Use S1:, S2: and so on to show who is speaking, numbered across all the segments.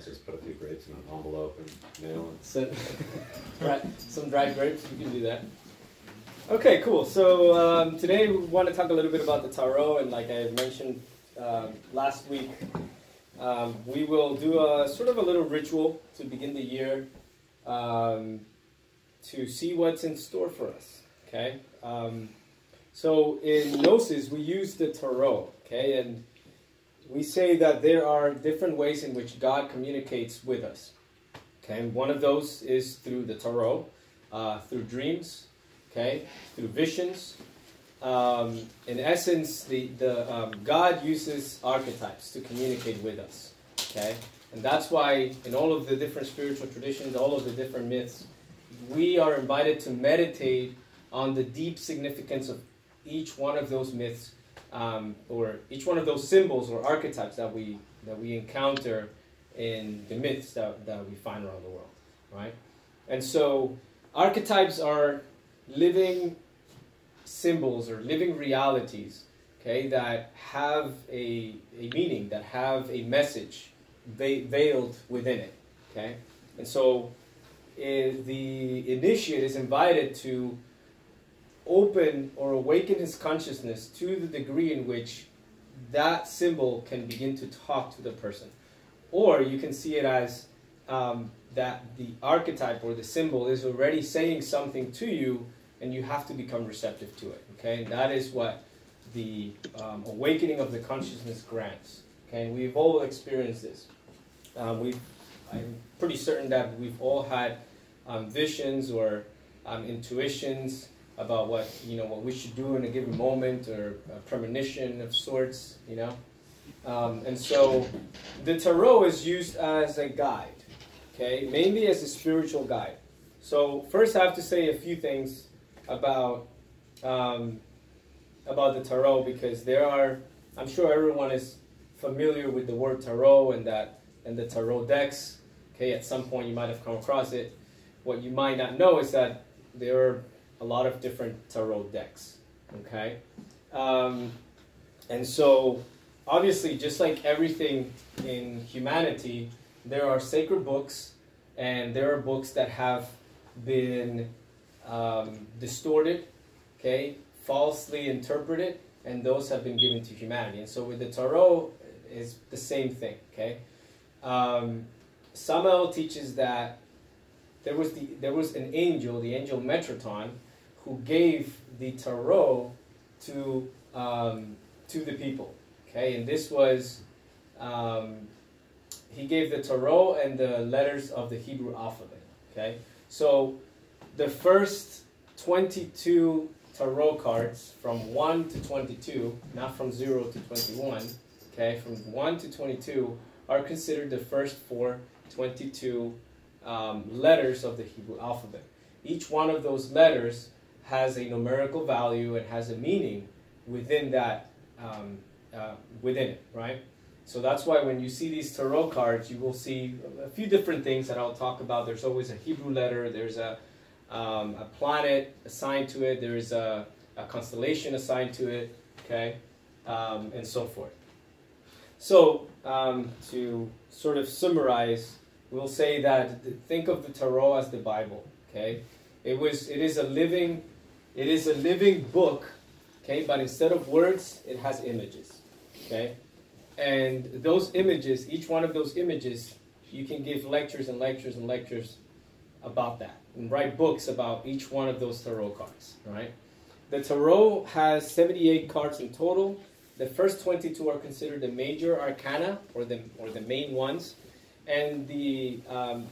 S1: let's just put a few grapes in an envelope and mail it.
S2: So, right, some dried grapes, you can do that. Okay, cool. So today we want to talk a little bit about the tarot, and like I mentioned last week, we will do a sort of a little ritual to begin the year to see what's in store for us. Okay. So in Gnosis, we use the tarot. Okay, and we say that there are different ways in which God communicates with us. Okay, and one of those is through the tarot, through dreams, okay, through visions. In essence, God uses archetypes to communicate with us. Okay, and that's why in all of the different spiritual traditions, all of the different myths, we are invited to meditate on the deep significance of each one of those myths. Or each one of those symbols or archetypes that we encounter in the myths that we find around the world, right? And so archetypes are living symbols or living realities, okay, that have a meaning, that have a message veiled within it, okay? And so the initiate is invited to open or awaken his consciousness to the degree in which that symbol can begin to talk to the person. Or you can see it as that the archetype or the symbol is already saying something to you and you have to become receptive to it. Okay, and that is what the awakening of the consciousness grants. Okay, and we've all experienced this. I'm pretty certain that we've all had visions or intuitions about what we should do in a given moment, or a premonition of sorts, and so the tarot is used as a guide, okay, mainly as a spiritual guide. So first, I have to say a few things about the tarot, because I'm sure everyone is familiar with the word tarot and the tarot decks. Okay, at some point you might have come across it. What you might not know is that there are a lot of different tarot decks, okay? And so, obviously, just like everything in humanity, there are sacred books, and there are books that have been distorted, okay, falsely interpreted, and those have been given to humanity. And so with the tarot, is the same thing, okay? Samael teaches that there was an angel, the angel Metatron, who gave the tarot to the people. Okay, and this was he gave the tarot and the letters of the Hebrew alphabet. Okay, so the first 22 tarot cards from 1 to 22, not from 0 to 21. Okay, from 1 to 22 are considered the first 22 letters of the Hebrew alphabet. Each one of those letters has a numerical value and has a meaning within that, within it, right? So that's why when you see these tarot cards, you will see a few different things that I'll talk about. There's always a Hebrew letter, there's a planet assigned to it, there's a constellation assigned to it, okay, and so forth. So to sort of summarize, we'll say that think of the tarot as the Bible, okay? It is a living book, okay, but instead of words, it has images, okay? And those images, each one of those images, you can give lectures and lectures and lectures about that, and write books about each one of those tarot cards, right? The tarot has 78 cards in total. The first 22 are considered the major arcana, or the main ones, and the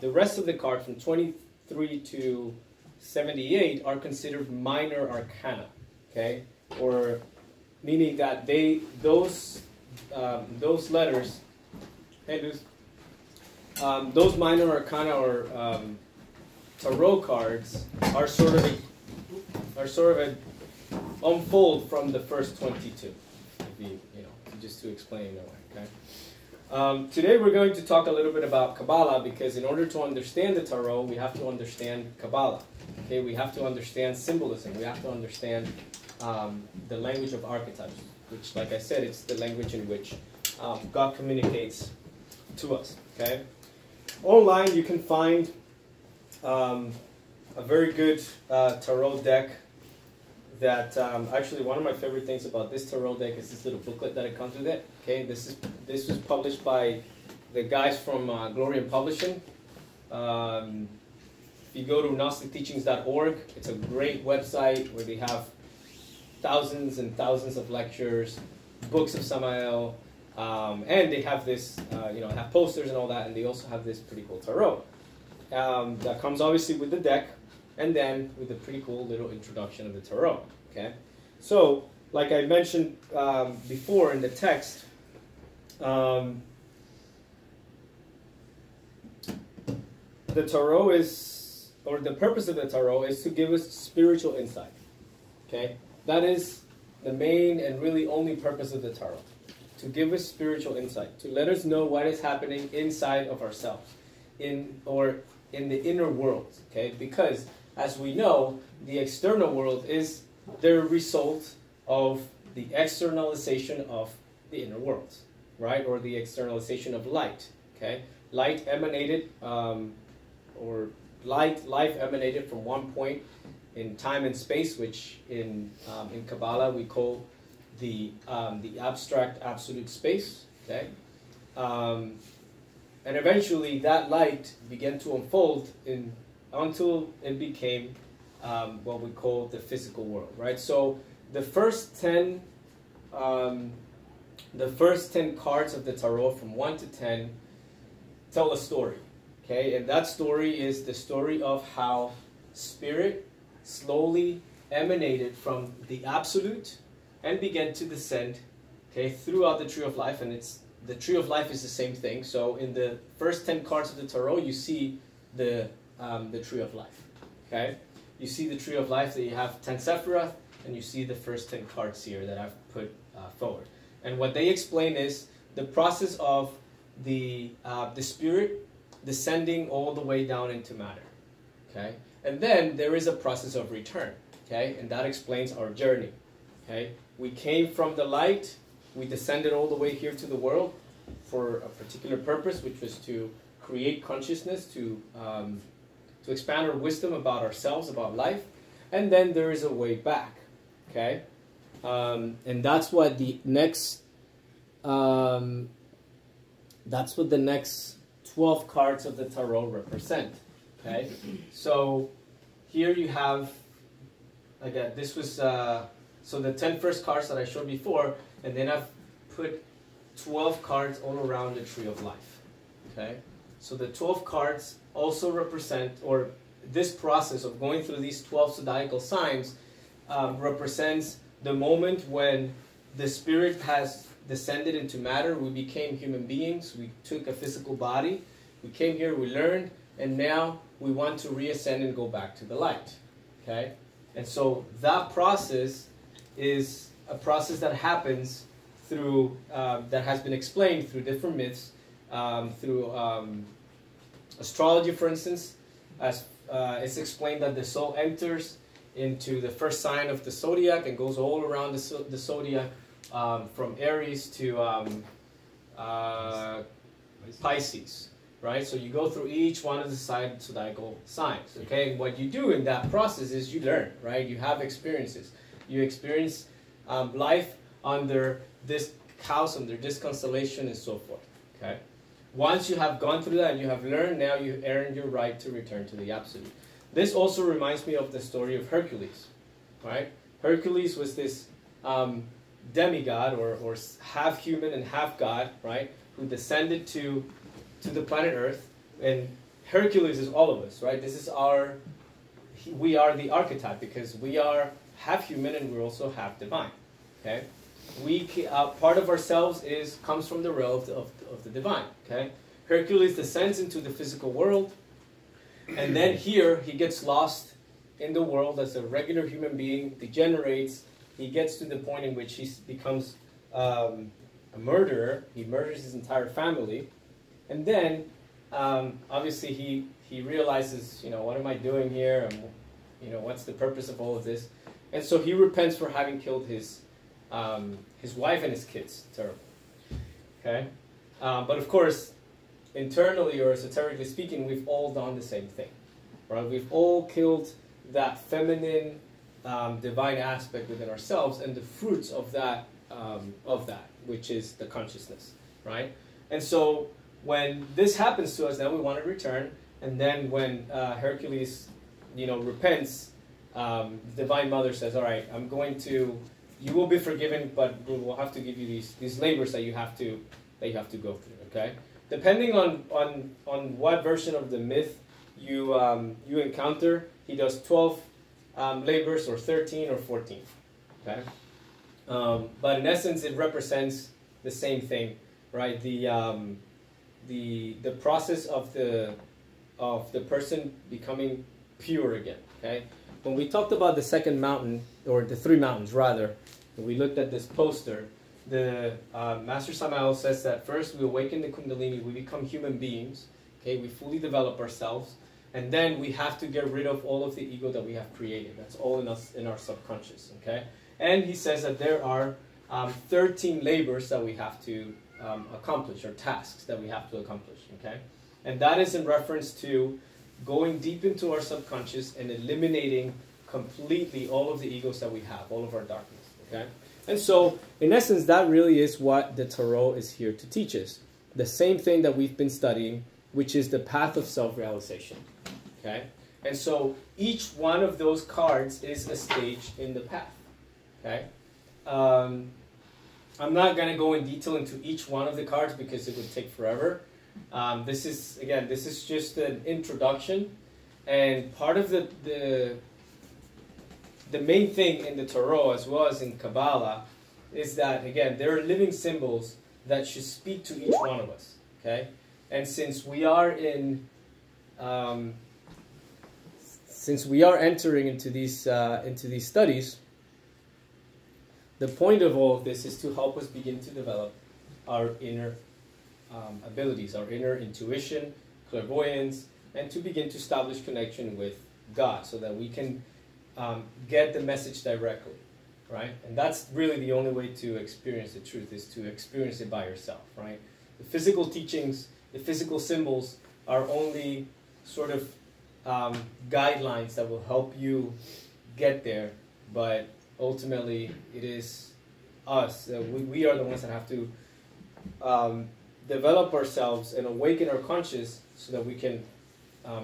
S2: rest of the cards from 23 to 78 are considered minor arcana, okay, or meaning that those letters, those minor arcana or tarot cards are sort of a unfold from the first 22. Just to explain in a way, okay. Today we're going to talk a little bit about Kabbalah, because in order to understand the tarot, we have to understand Kabbalah. Okay, we have to understand symbolism. We have to understand the language of archetypes, which, like I said, it's the language in which God communicates to us. Okay, online you can find a very good tarot deck that actually one of my favorite things about this tarot deck is this little booklet that it comes with it. Okay, this was published by the guys from Glory and Publishing. If you go to gnosticteachings.org, it's a great website where they have thousands and thousands of lectures, books of Samael, and they have this, have posters and all that, and they also have this pretty cool tarot that comes obviously with the deck, and then with a pretty cool little introduction of the tarot. Okay, so like I mentioned before in the text, the tarot is, or the purpose of the tarot is to give us spiritual insight. Okay, that is the main and really only purpose of the tarot, to give us spiritual insight, to let us know what is happening inside of ourselves, in the inner world. Okay, because as we know, the external world is the result of the externalization of the inner world, right? Or the externalization of light. Okay, light emanated, life emanated from one point in time and space, which in Kabbalah we call the abstract absolute space. Okay, and eventually that light began to unfold until it became what we call the physical world, right? So the first 10 cards of the tarot from 1 to 10 tell a story, okay? And that story is the story of how spirit slowly emanated from the absolute and began to descend, okay, throughout the tree of life. And the tree of life is the same thing. So in the first 10 cards of the tarot, you see the tree of life, okay? You see the tree of life that you have 10 Sephiroth, and you see the first 10 cards here that I've put forward. And what they explain is the process of the spirit descending all the way down into matter, okay? And then there is a process of return, okay? And that explains our journey, okay? We came from the light, we descended all the way here to the world for a particular purpose, which was to create consciousness, to expand our wisdom about ourselves, about life, and then there is a way back, okay? And that's what the next 12 cards of the tarot represent, okay? So here you have, again, this was, so the 10 first cards that I showed before, and then I've put 12 cards all around the tree of life, okay? So the 12 cards also represent, or this process of going through these 12 zodiacal signs represents the moment when the spirit has descended into matter. We became human beings. We took a physical body. We came here, we learned, and now we want to reascend and go back to the light, okay? And so that process is a process that happens through, that has been explained through different myths, through astrology, for instance, as it's explained that the soul enters into the first sign of the zodiac and goes all around the zodiac, from Aries to Pisces, right? So you go through each one of the zodiacal signs, okay? And what you do in that process is you learn, right? You have experiences. You experience life under this house, under this constellation, and so forth, okay? Once you have gone through that and you have learned, now you earn your right to return to the absolute. This also reminds me of the story of Hercules, right? Hercules was this demigod, or half human and half god, right? Who descended to the planet Earth, and Hercules is all of us, right? This is we are the archetype, because we are half human and we're also half divine, okay? Part of ourselves comes from the realm of the divine, okay? Hercules descends into the physical world, and then here he gets lost in the world as a regular human being, degenerates. He gets to the point in which he becomes a murderer. He murders his entire family, and then obviously he realizes, what am I doing here? And what's the purpose of all of this? And so he repents for having killed his wife and his kids. Terrible. Okay, but of course, internally or esoterically speaking, we've all done the same thing, right? We've all killed that feminine, divine aspect within ourselves, and the fruits of that, which is the consciousness, right? And so when this happens to us, then we want to return, and then when Hercules, repents, the Divine Mother says, "All right, you will be forgiven, but we will have to give you these labors that you have to go through." Okay, depending on what version of the myth you encounter, he does 12 labors, or 13, or 14. Okay, but in essence, it represents the same thing, right? The process of the person becoming pure again. Okay, when we talked about the second mountain, or the three mountains rather, when we looked at this poster, the Master Samael says that first we awaken the Kundalini, we become human beings. Okay, we fully develop ourselves, and then we have to get rid of all of the ego that we have created. That's all in us, in our subconscious. Okay, and he says that there are 13 labors that we have to accomplish, or tasks that we have to accomplish. Okay, and that is in reference to going deep into our subconscious and eliminating completely all of the egos that we have, all of our darkness. Okay, and so in essence, that really is what the tarot is here to teach us. The same thing that we've been studying, which is the path of self-realization. Okay, and so each one of those cards is a stage in the path. Okay, I'm not going to go in detail into each one of the cards because it would take forever. This is just an introduction, and part of the main thing in the Tarot, as well as in Kabbalah, is that, again, there are living symbols that should speak to each one of us. Okay, and since we are entering into these studies, the point of all of this is to help us begin to develop our inner abilities, our inner intuition, clairvoyance, and to begin to establish connection with God, so that we can get the message directly, right? And that's really the only way to experience the truth, is to experience it by yourself, right? The physical teachings, the physical symbols are only sort of guidelines that will help you get there, but ultimately it is us. We are the ones that have to develop ourselves and awaken our conscious so that we can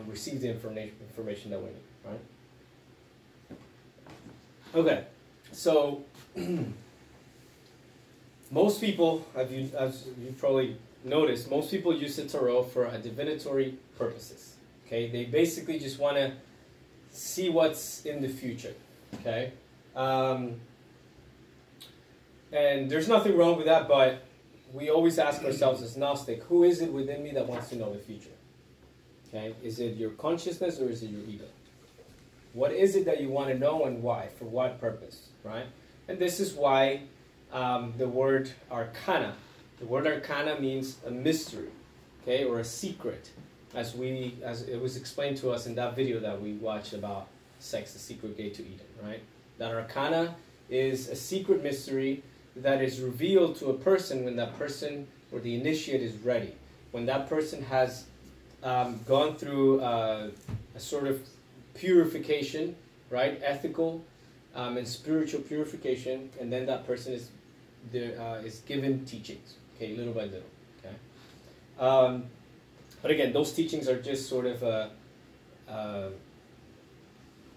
S2: receive the information that we need, right? Okay, so most people, as you probably noticed, most people use the Tarot for divinatory purposes. Okay, they basically just want to see what's in the future. Okay, and there's nothing wrong with that, but we always ask ourselves as Gnostic, who is it within me that wants to know the future? Okay, is it your consciousness or is it your ego? What is it that you want to know, and why? For what purpose, right? And this is why the word arcana. The word arcana means a mystery, okay, or a secret, as it was explained to us in that video that we watched about sex, the secret gate to Eden, right? That arcana is a secret mystery that is revealed to a person when that person, or the initiate, is ready. When that person has gone through a sort of purification, right? Ethical and spiritual purification, and then that person is given teachings, okay, little by little, okay. But again, those teachings are just sort of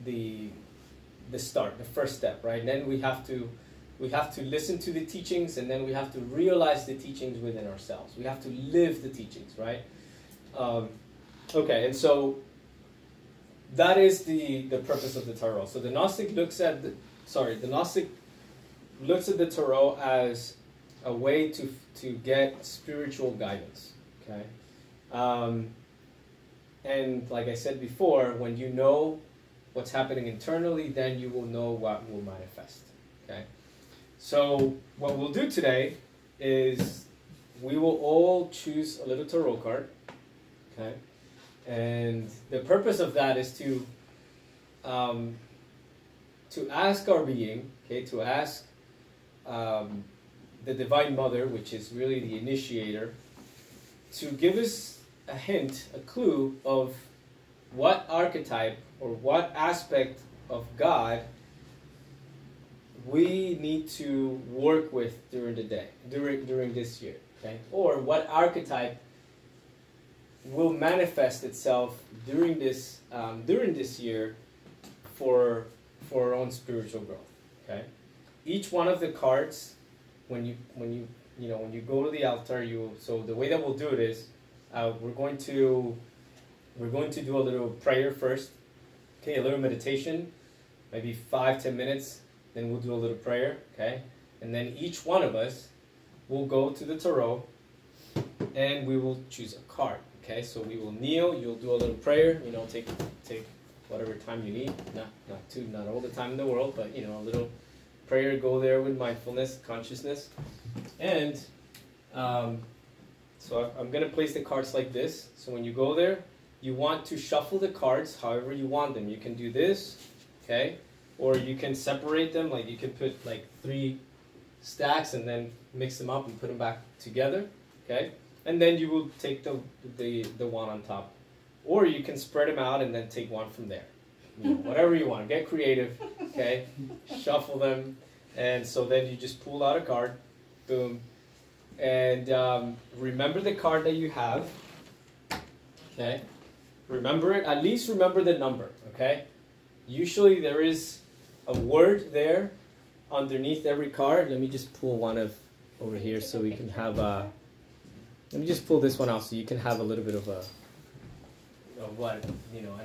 S2: the start, the first step, right? And then we have to listen to the teachings, and then we have to realize the teachings within ourselves. We have to live the teachings, right? Okay, and so that is the purpose of the Tarot. So the Gnostic looks at the Tarot as a way to get spiritual guidance. Okay, and like I said before, when you know what's happening internally, then you will know what will manifest. Okay, so what we'll do today is we will all choose a little Tarot card. Okay. And the purpose of that is to ask our being, okay, to ask the Divine Mother, which is really the initiator, to give us a hint, a clue of what archetype or what aspect of God we need to work with during the day, during this year, okay? Or what archetype will manifest itself during this year for our own spiritual growth, okay? Each one of the cards, when you go to the altar, so the way that we'll do it is we're going to do a little prayer first, okay? A little meditation, maybe 5-10 minutes. Then we'll do a little prayer, okay? And then each one of us will go to the tarot and we will choose a card, okay? So we will kneel, you'll do a little prayer, take whatever time you need, not all the time in the world, but a little prayer, go there with mindfulness, consciousness. And so I'm going to place the cards like this. So when you go there, you want to shuffle the cards however you want them. You can do this, okay? Or you can separate them, like you can put like 3 stacks and then mix them up and put them back together, okay? And then you will take the one on top. Or you can spread them out and then take one from there. Whatever you want, get creative, okay? Shuffle them, and so then you just pull out a card, boom. And remember the card that you have, okay? Remember it, at least remember the number, okay? Usually there is a word there underneath every card. Let me just pull one over here so we can have let me just pull this one out so you can have a little bit of an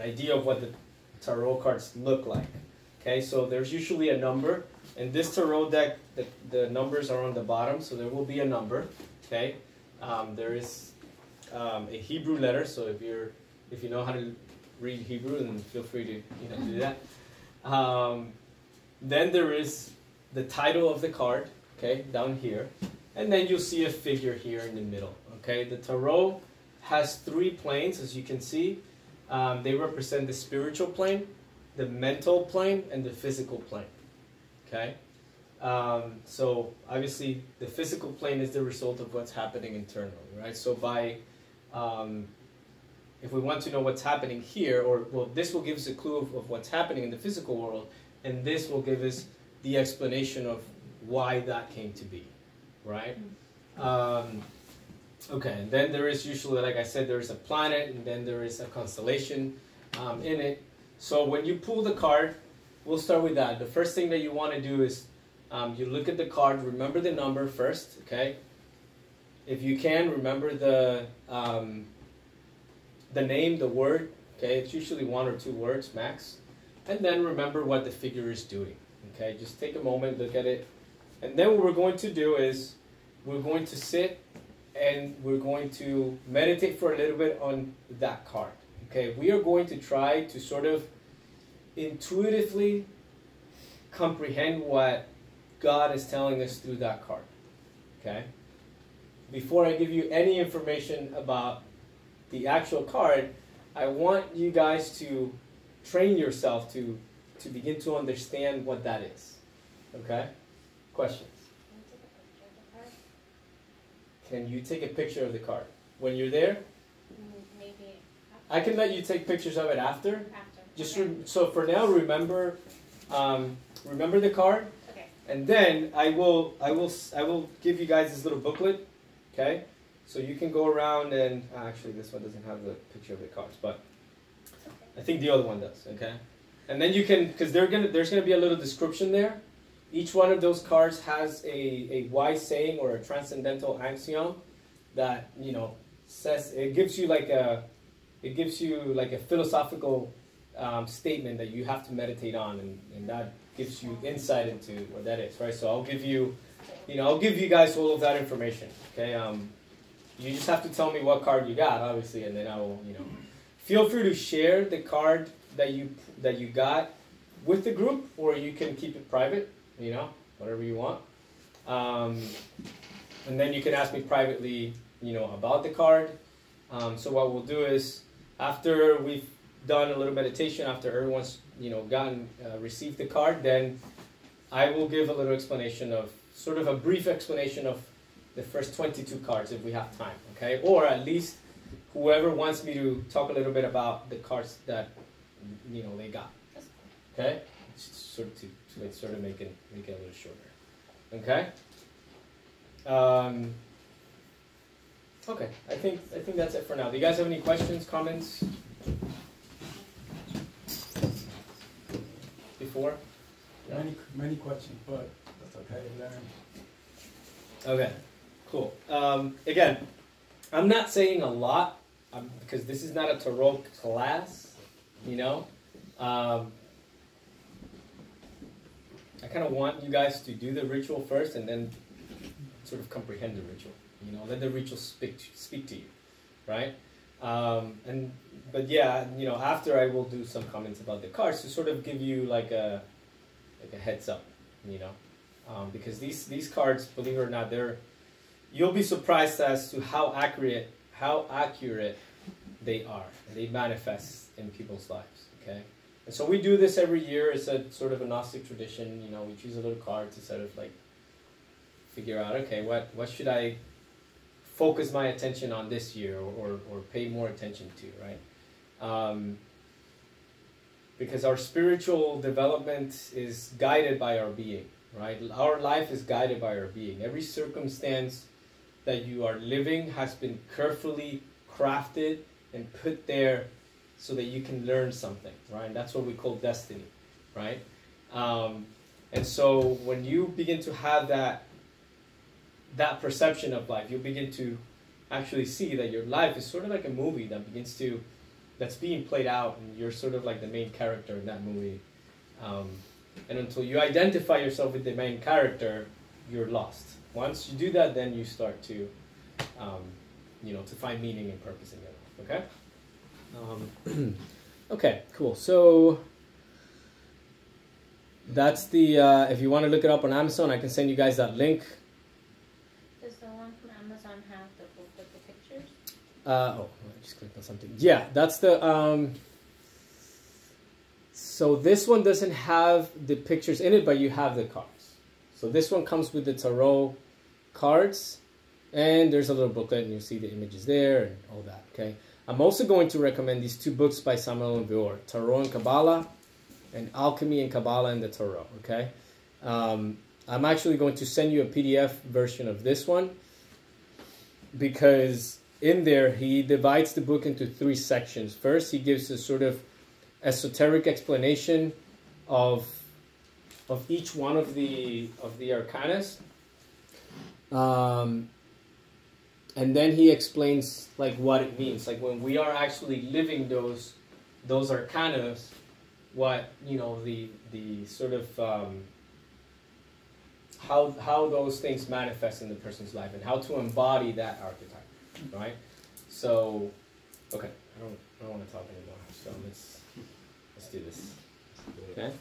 S2: idea of what the tarot cards look like. Okay, so there's usually a number. In this tarot deck, the numbers are on the bottom, so there will be a number. Okay, there is a Hebrew letter, so if you know how to read Hebrew, then feel free to do that. Then there is the title of the card, okay, down here, and then you'll see a figure here in the middle. Okay, the tarot has 3 planes, as you can see. They represent the spiritual plane, the mental plane, and the physical plane. Okay, so obviously the physical plane is the result of what's happening internally, right? So if we want to know what's happening here, this will give us a clue of what's happening in the physical world, and this will give us the explanation of why that came to be, right? Okay, and then there is usually, like I said, there is a planet, and then there is a constellation in it. So when you pull the card, we'll start with that. The first thing that you want to do is you look at the card, remember the number first, okay? If you can, remember the name, the word, okay? It's usually 1 or 2 words max. And then remember what the figure is doing, okay? Just take a moment, look at it. And then what we're going to do is we're going to sit and we're going to meditate for a little bit on that card, okay? We are going to try to sort of intuitively comprehend what God is telling us through that card, okay? Before I give you any information about the actual card, I want you guys to train yourself to begin to understand what that is, okay? Questions? Can you take a picture of the card? When you're there?
S3: Maybe.
S2: I can let you take pictures of it after.
S3: After.
S2: Just
S3: okay.
S2: so for now, remember the card,
S3: Okay.
S2: and then I will give you guys this little booklet, okay? So you can go around and actually this one doesn't have the picture of the cards, but I think the other one does, okay? And then you can, because there's gonna be a little description there. Each one of those cards has a wise saying or a transcendental axiom that says it gives you like a philosophical statement that you have to meditate on, and that gives you insight into what that is, right? So I'll give you guys all of that information, okay? You just have to tell me what card you got, obviously, and then I will, Feel free to share the card that you got with the group, or you can keep it private, whatever you want. And then you can ask me privately, about the card. So what we'll do is, after we've done a little meditation, after everyone's, received the card, then I will give a little explanation of, sort of a brief explanation of the first 22 cards if we have time, okay? Or at least, whoever wants me to talk a little bit about the cards that they got. Okay, sort of to make it a little shorter. Okay. Okay, I think that's it for now. Do you guys have any questions, comments? Before?
S3: Many questions, but that's okay. Learn.
S2: Okay, cool. Again, I'm not saying a lot because this is not a tarot class, I kind of want you guys to do the ritual first and then sort of comprehend the ritual. Let the ritual speak to you, right? But yeah, after I will do some comments about the cards to sort of give you like a heads up, because these cards, believe it or not, you'll be surprised as to how accurate they are. They manifest in people's lives. Okay, and so we do this every year. It's a sort of a Gnostic tradition. We choose a little card to sort of like figure out, okay, what should I focus my attention on this year or pay more attention to, right? Because our spiritual development is guided by our being, right? Our life is guided by our being. Every circumstance that you are living has been carefully crafted and put there so that you can learn something, right? And that's what we call destiny, right? And so when you begin to have that perception of life, you'll begin to actually see that your life is sort of like a movie that's being played out, and you're sort of like the main character in that movie. And until you identify yourself with the main character, you're lost. Once you do that, then you start to, to find meaning and purpose in your life. Okay. Okay. Cool. So that's the. If you want to look it up on Amazon, I can send you guys that link.
S4: Does the one from Amazon have the book with the pictures?
S2: I just clicked on something. Yeah, that's the. So this one doesn't have the pictures in it, but you have the cards. So this one comes with the tarot cards, and there's a little booklet, and you'll see the images there and all that. Okay. I'm also going to recommend these two books by Samuel and Vior, Tarot and Kabbalah, and Alchemy and Kabbalah and the Tarot. Okay. I'm actually going to send you a PDF version of this one because in there he divides the book into 3 sections. First, he gives a sort of esoteric explanation of each one of the arcanas, and then he explains like what it means, like when we are actually living those arcanas, what the sort of how those things manifest in the person's life and how to embody that archetype, right? So, okay, I don't want to talk anymore. So let's do this. Okay.